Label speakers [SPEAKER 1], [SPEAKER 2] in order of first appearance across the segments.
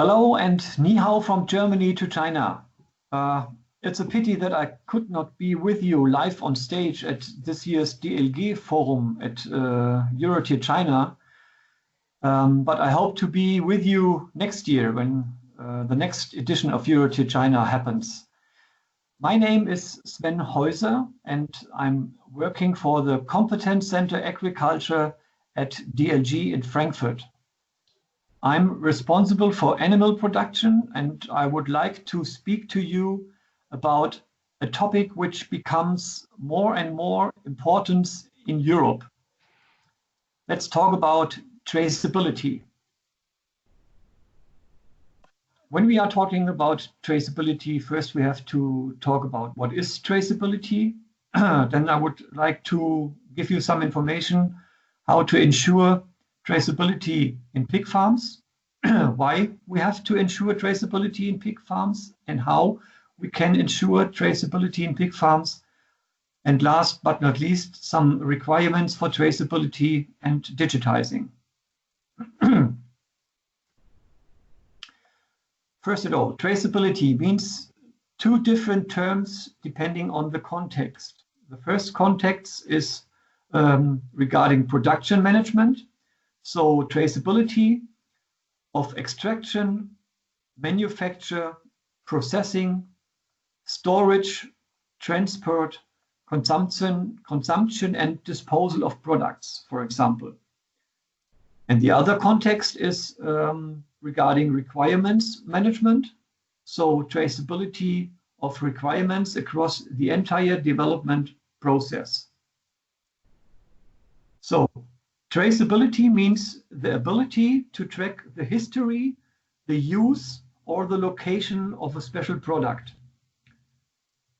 [SPEAKER 1] Hello and ni hao from Germany to China. It's a pity that I could not be with you live on stage at this year's DLG forum at EuroTier China, but I hope to be with you next year when the next edition of EuroTier China happens. My name is Sven Häuser and I'm working for the Competence Center Agriculture at DLG in Frankfurt. I'm responsible for animal production, and I would like to speak to you about a topic which becomes more and more important in Europe. Let's talk about traceability. When we are talking about traceability, first we have to talk about what is traceability. Then I would like to give you some information how to ensure traceability in pig farms, why we have to ensure traceability in pig farms, and how we can ensure traceability in pig farms. And last but not least, some requirements for traceability and digitizing. First of all, traceability means two different terms depending on the context. The first context is regarding production management. So traceability of extraction, manufacture, processing, storage, transport, consumption and disposal of products, for example. And the other context is regarding requirements management. So traceability of requirements across the entire development process. So traceability means the ability to track the history, the use, or the location of a special product.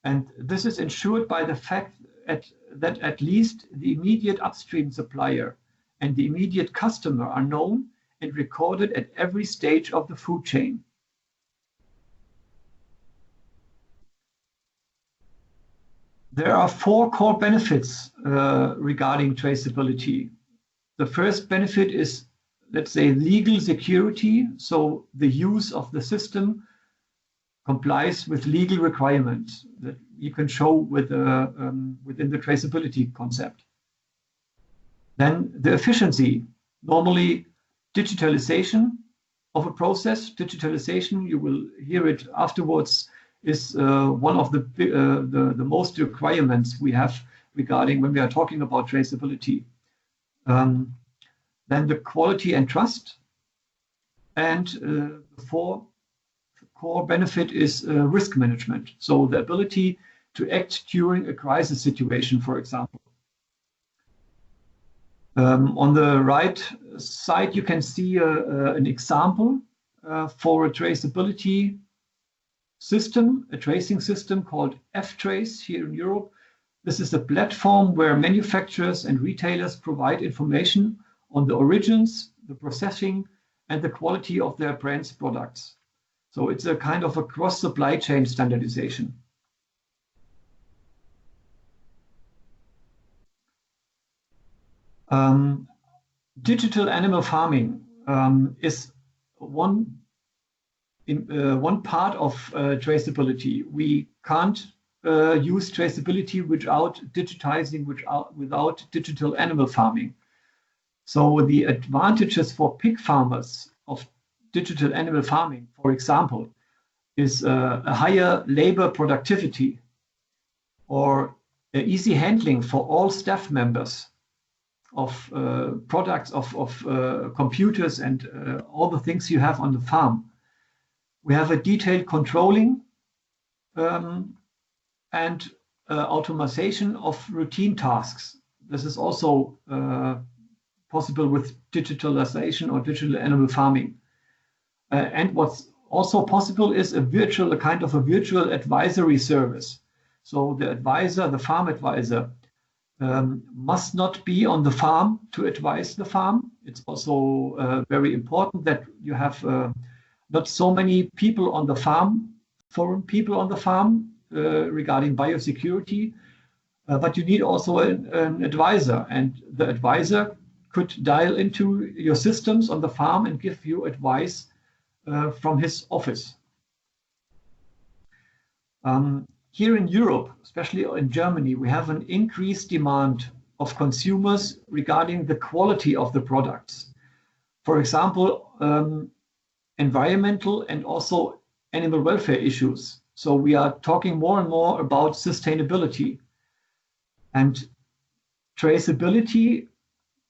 [SPEAKER 1] And this is ensured by the fact that at least the immediate upstream supplier and the immediate customer are known and recorded at every stage of the food chain. There are four core benefits regarding traceability. The first benefit is, let's say, legal security. So the use of the system complies with legal requirements that you can show with, within the traceability concept. Then the efficiency, normally digitalization of a process. Digitalization, you will hear it afterwards, is one of the most requirements we have regarding when we are talking about traceability. Then the quality and trust. And the fourth core benefit is risk management. So the ability to act during a crisis situation, for example. On the right side, you can see an example for a traceability system, a tracing system called F-Trace here in Europe. This is a platform where manufacturers and retailers provide information on the origins, the processing, and the quality of their brand's products. So it's a kind of a cross-supply chain standardization. Digital animal farming is one part of traceability. We can't use traceability without digitizing, without digital animal farming. So the advantages for pig farmers of digital animal farming, for example, is a higher labor productivity or easy handling for all staff members of products, of computers and all the things you have on the farm. We have a detailed controlling and automation of routine tasks. This is also possible with digitalization or digital animal farming. And what's also possible is a kind of a virtual advisory service. So the advisor, the farm advisor, must not be on the farm to advise the farm. It's also very important that you have not so many people on the farm, foreign people on the farm regarding biosecurity, but you need also an advisor, and the advisor could dial into your systems on the farm and give you advice from his office. Here in Europe, especially in Germany, we have an increased demand of consumers regarding the quality of the products. For example, environmental and also animal welfare issues. So we are talking more and more about sustainability. And traceability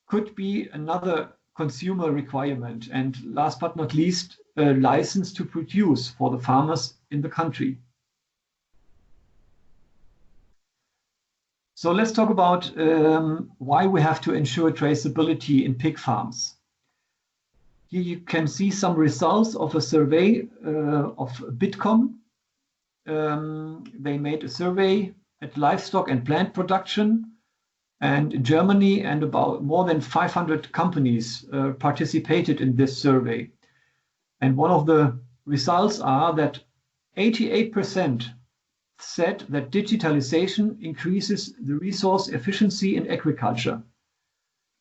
[SPEAKER 1] could be another consumer requirement. And last but not least, a license to produce for the farmers in the country. So let's talk about why we have to ensure traceability in pig farms. Here you can see some results of a survey of Bitkom. They made a survey at livestock and plant production, and in Germany, and about more than 500 companies participated in this survey. And one of the results are that 88% said that digitalization increases the resource efficiency in agriculture.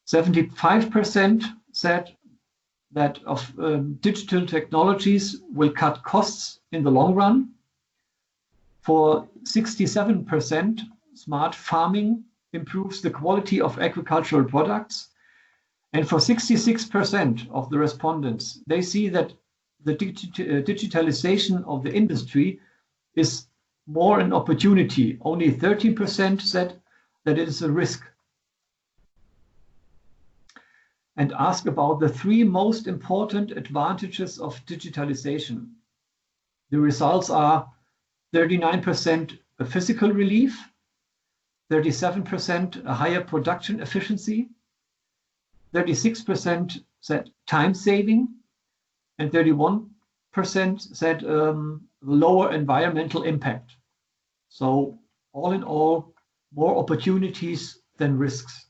[SPEAKER 1] 75% said that digital technologies will cut costs in the long run. For 67%, smart farming improves the quality of agricultural products. And for 66% of the respondents, they see that the digitalization of the industry is more an opportunity. Only 13% said that it is a risk. And ask about the 3 most important advantages of digitalization. The results are 39% a physical relief, 37% a higher production efficiency, 36% said time saving, and 31% said lower environmental impact. So all in all, more opportunities than risks.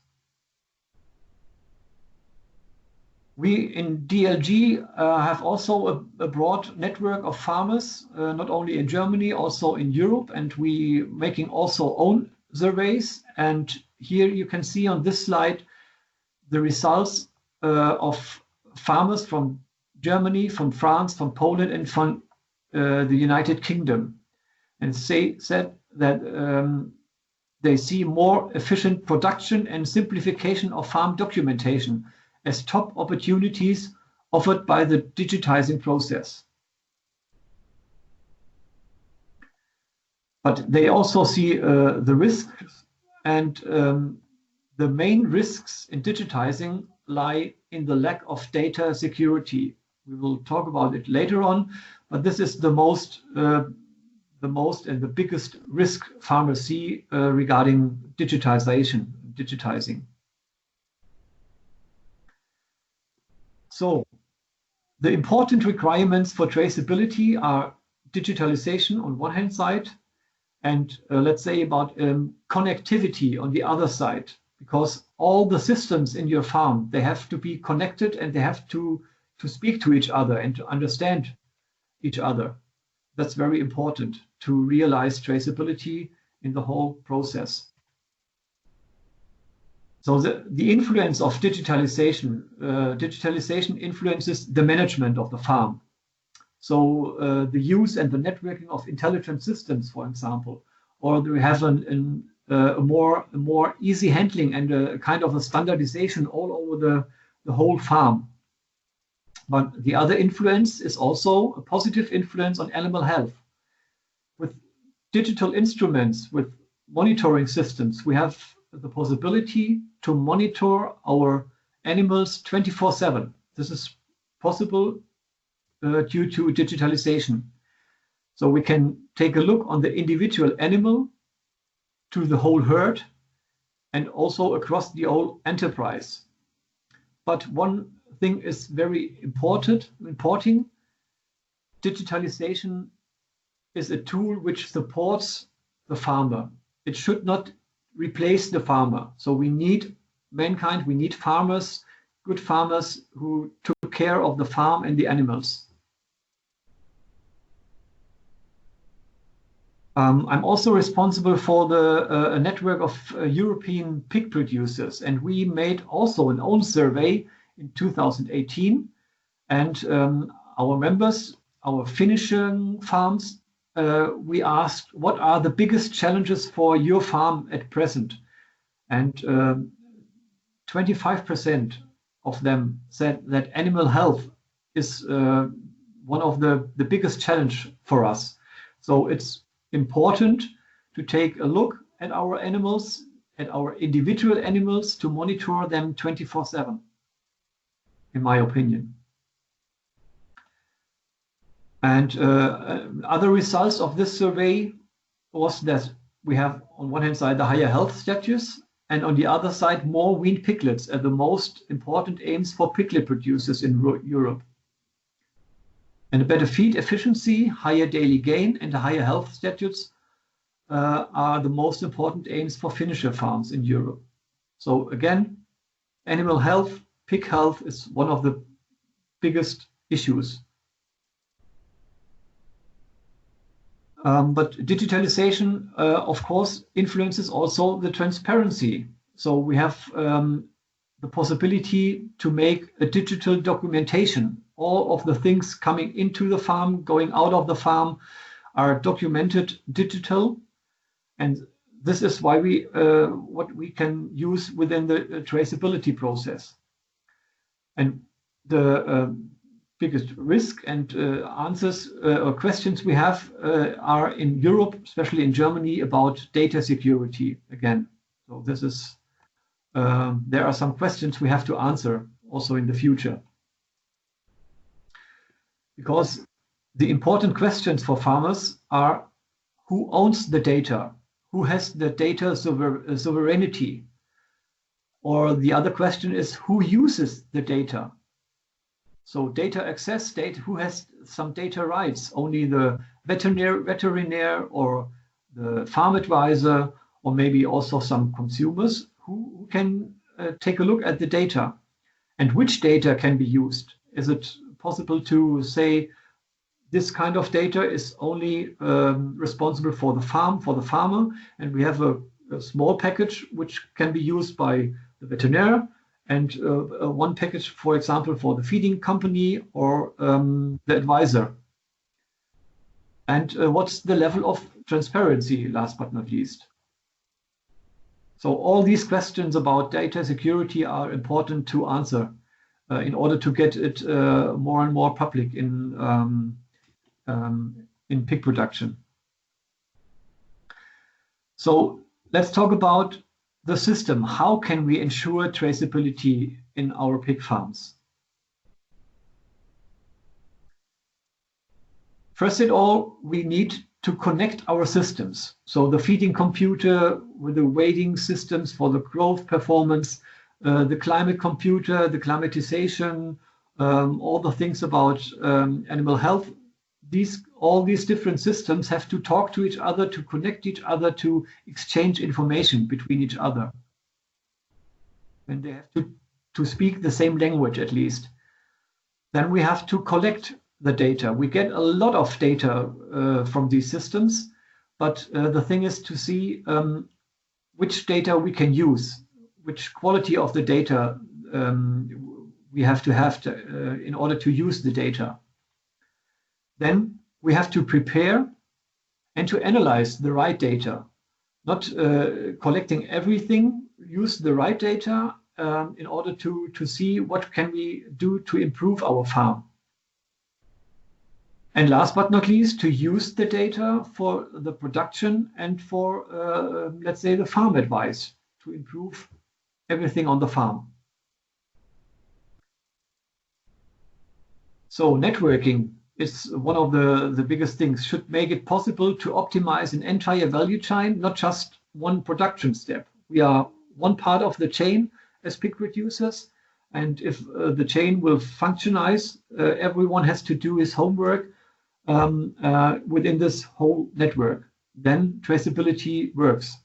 [SPEAKER 1] We in DLG have also a broad network of farmers, not only in Germany, also in Europe, and we making also own surveys. And here you can see on this slide the results of farmers from Germany, from France, from Poland, and from the United Kingdom. And said that they see more efficient production and simplification of farm documentation as top opportunities offered by the digitizing process. But they also see the risks, and the main risks in digitizing lie in the lack of data security. We will talk about it later on, but this is the most and the biggest risk farmers see regarding digitizing. So the important requirements for traceability are digitalization on one hand side, and let's say about connectivity on the other side, because all the systems in your farm, they have to be connected and they have to speak to each other and to understand each other. That's very important to realize traceability in the whole process. So the influence of digitalization, digitalization influences the management of the farm. So the use and the networking of intelligent systems, for example, or we have a more easy handling and a kind of a standardization all over the whole farm. But the other influence is also a positive influence on animal health. With digital instruments, with monitoring systems, we have the possibility to monitor our animals 24/7. This is possible due to digitalization. So we can take a look on the individual animal, to the whole herd, and also across the whole enterprise. But one thing is very important. Digitalization is a tool which supports the farmer. It should not replace the farmer. So we need mankind, we need farmers, good farmers who took care of the farm and the animals. I'm also responsible for the network of European pig producers, and we made also an own survey in 2018. And our members, our finishing farms, we asked, what are the biggest challenges for your farm at present? And 25% of them said that animal health is one of the biggest challenge for us. So it's important to take a look at our animals, at our individual animals, to monitor them 24/7, in my opinion. And other results of this survey was that we have on one hand side the higher health status, and on the other side more weaned piglets are the most important aims for piglet producers in Europe. And a better feed efficiency, higher daily gain, and a higher health status are the most important aims for finisher farms in Europe. So again, animal health, pig health is one of the biggest issues. But digitalization, of course, influences also the transparency. So we have the possibility to make a digital documentation. All of the things coming into the farm, going out of the farm, are documented digital. And this is why what we can use within the traceability process. And the biggest risk and answers or questions we have are in Europe, especially in Germany, about data security again. So this is, there are some questions we have to answer also in the future. Because the important questions for farmers are, who owns the data? Who has the data sovereignty? Or the other question is, who uses the data? So data access, who has some data rights? Only the veterinarian or the farm advisor, or maybe also some consumers who can take a look at the data. And which data can be used? Is it possible to say this kind of data is only responsible for the farm, for the farmer, and we have a small package which can be used by the veterinarian, and one package, for example, for the feeding company or the advisor. And what's the level of transparency, last but not least? So all these questions about data security are important to answer in order to get it more and more public in pig production. So let's talk about the system. How can we ensure traceability in our pig farms? First of all, we need to connect our systems. So the feeding computer with the weighting systems for the growth performance, the climate computer, the climatization, all the things about animal health. All these different systems have to talk to each other, to connect each other, to exchange information between each other. And they have to speak the same language at least. Then we have to collect the data. We get a lot of data from these systems, but the thing is to see which data we can use, which quality of the data we have to in order to use the data. Then we have to prepare and to analyze the right data, not collecting everything, use the right data in order to see what can we do to improve our farm. And last but not least, to use the data for the production and for, let's say, the farm advice to improve everything on the farm. So networking is one of the biggest things, should make it possible to optimize an entire value chain, not just one production step. We are one part of the chain as pig producers, and if the chain will functionize, everyone has to do his homework within this whole network. Then traceability works.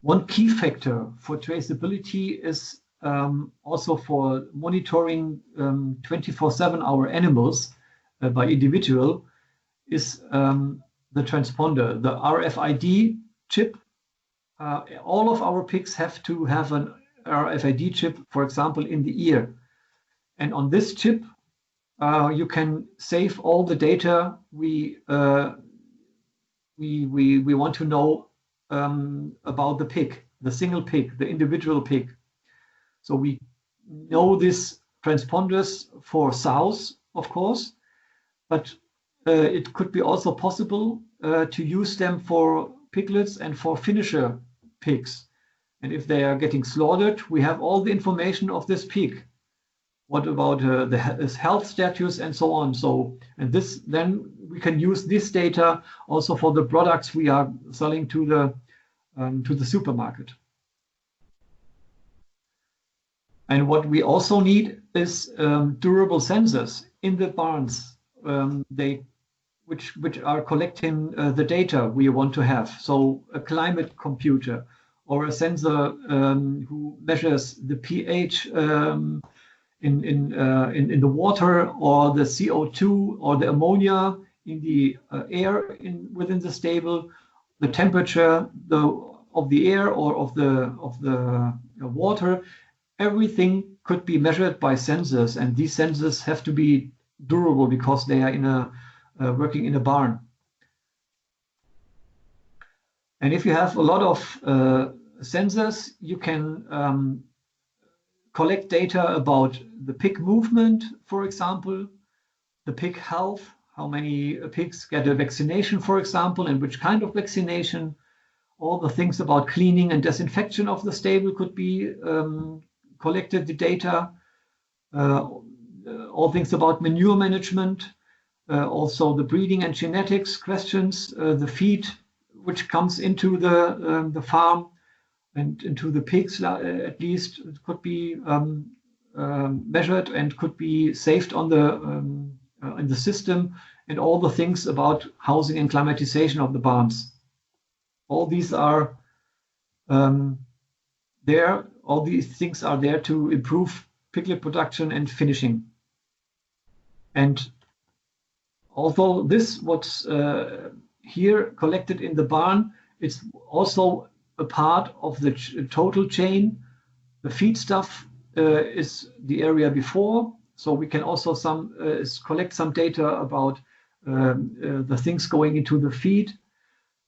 [SPEAKER 1] One key factor for traceability is also for monitoring 24/7 our animals by individual is the transponder, the RFID chip. All of our pigs have to have an RFID chip, for example, in the ear. And on this chip, you can save all the data we want to know about the pig, the single pig, the individual pig. So we know these transponders for sows, of course, but it could be also possible to use them for piglets and for finisher pigs. And if they are getting slaughtered, we have all the information of this pig. What about his health status and so on? So, and this, then we can use this data also for the products we are selling to the supermarket. And what we also need is durable sensors in the barns, which are collecting the data we want to have. So a climate computer or a sensor who measures the pH in the water, or the CO2 or the ammonia in the air within the stable, the temperature of the air or of the water. Everything could be measured by sensors, and these sensors have to be durable because they are working in a barn. And if you have a lot of sensors, you can collect data about the pig movement, for example, the pig health, how many pigs get a vaccination, for example, and which kind of vaccination. All the things about cleaning and disinfection of the stable could be collected, the data. All things about manure management, also the breeding and genetics questions, the feed which comes into the farm and into the pigs, at least, it could be measured and could be saved on in the system, and all the things about housing and climatization of the barns. All these are there. All these things are there to improve piglet production and finishing. And although this what's here collected in the barn, it's also a part of the total chain. The feed stuff is the area before, so we can also collect some data about the things going into the feed,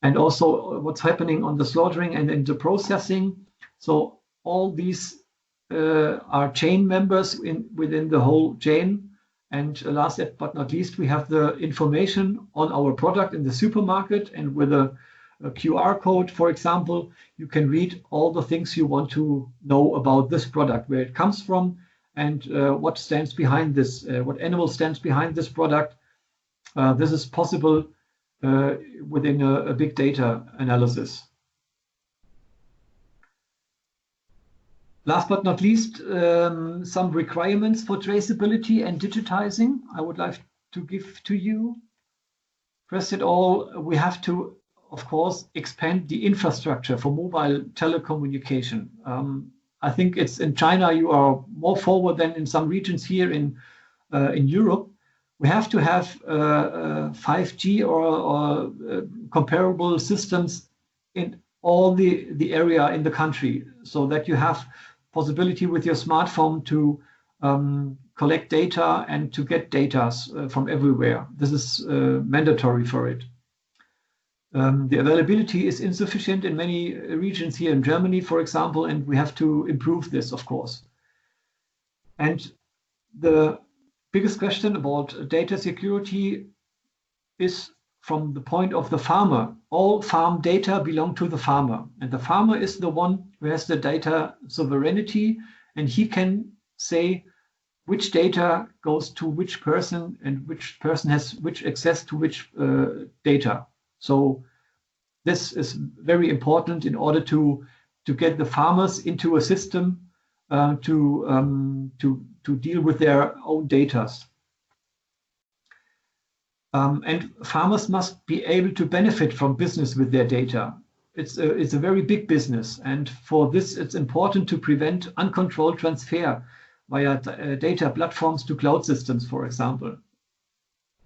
[SPEAKER 1] and also what's happening on the slaughtering and in the processing. So all these are chain members within the whole chain. And last but not least, we have the information on our product in the supermarket, and with a QR code, for example, you can read all the things you want to know about this product, where it comes from, and what stands behind this, what animal stands behind this product. This is possible within a big data analysis. Last but not least, some requirements for traceability and digitizing I would like to give to you. First of all, we have to, of course, expand the infrastructure for mobile telecommunication. I think it's in China, you are more forward than in some regions here in Europe. We have to have 5G or comparable systems in all the area in the country, so that you have possibility with your smartphone to collect data and to get data from everywhere. This is mandatory for it. The availability is insufficient in many regions here in Germany, for example, and we have to improve this, of course. And the biggest question about data security is from the point of the farmer. All farm data belong to the farmer, and the farmer is the one who has the data sovereignty, and he can say which data goes to which person and which person has which access to which data. So this is very important in order to get the farmers into a system to deal with their own data. And farmers must be able to benefit from business with their data. It's a very big business, and for this it's important to prevent uncontrolled transfer via data platforms to cloud systems, for example.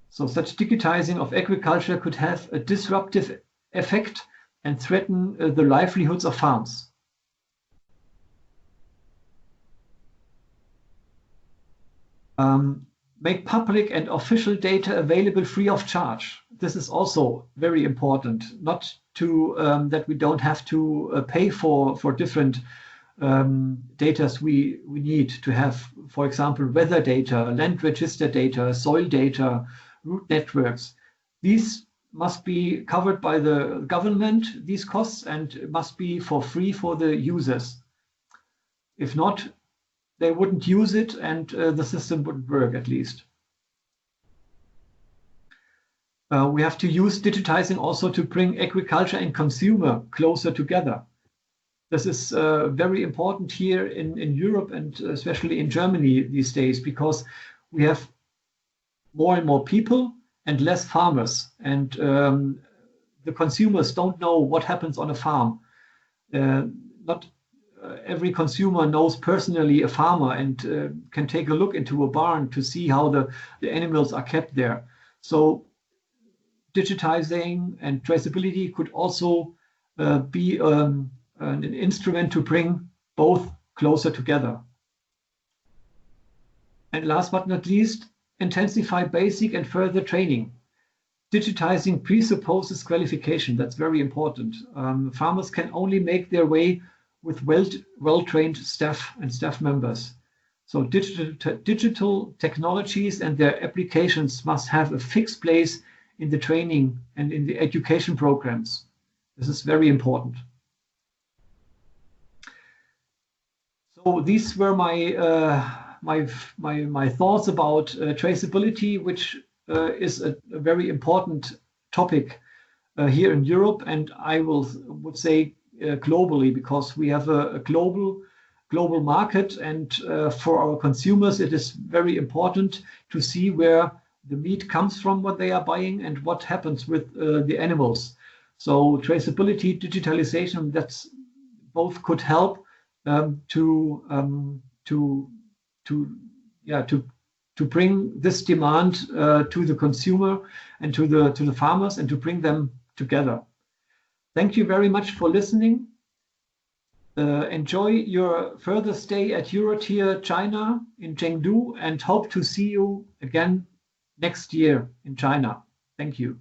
[SPEAKER 1] So such digitizing of agriculture could have a disruptive effect and threaten the livelihoods of farms. Make public and official data available free of charge. This is also very important, not to that we don't have to pay for different data we need to have, for example, weather data, land register data, soil data, route networks. These must be covered by the government, these costs, and must be for free for the users. If not, they wouldn't use it, and the system wouldn't work, at least. We have to use digitizing also to bring agriculture and consumer closer together. This is very important here in Europe, and especially in Germany these days, because we have more and more people and less farmers, and the consumers don't know what happens on a farm. Not every consumer knows personally a farmer and can take a look into a barn to see how the animals are kept there. So digitizing and traceability could also be an instrument to bring both closer together. And last but not least, intensify basic and further training. Digitizing presupposes qualification. That's very important. Farmers can only make their way with well-trained staff and staff members. So digital technologies and their applications must have a fixed place in the training and in the education programs. This is very important. So these were my thoughts about traceability, which is a very important topic here in Europe, and I would say globally, because we have a global market, and for our consumers it is very important to see where the meat comes from, what they are buying, and what happens with the animals. So traceability, digitalization, that's both could help to bring this demand to the consumer and to the farmers, and to bring them together. Thank you very much for listening. Enjoy your further stay at EuroTier China in Chengdu, and hope to see you again next year in China. Thank you.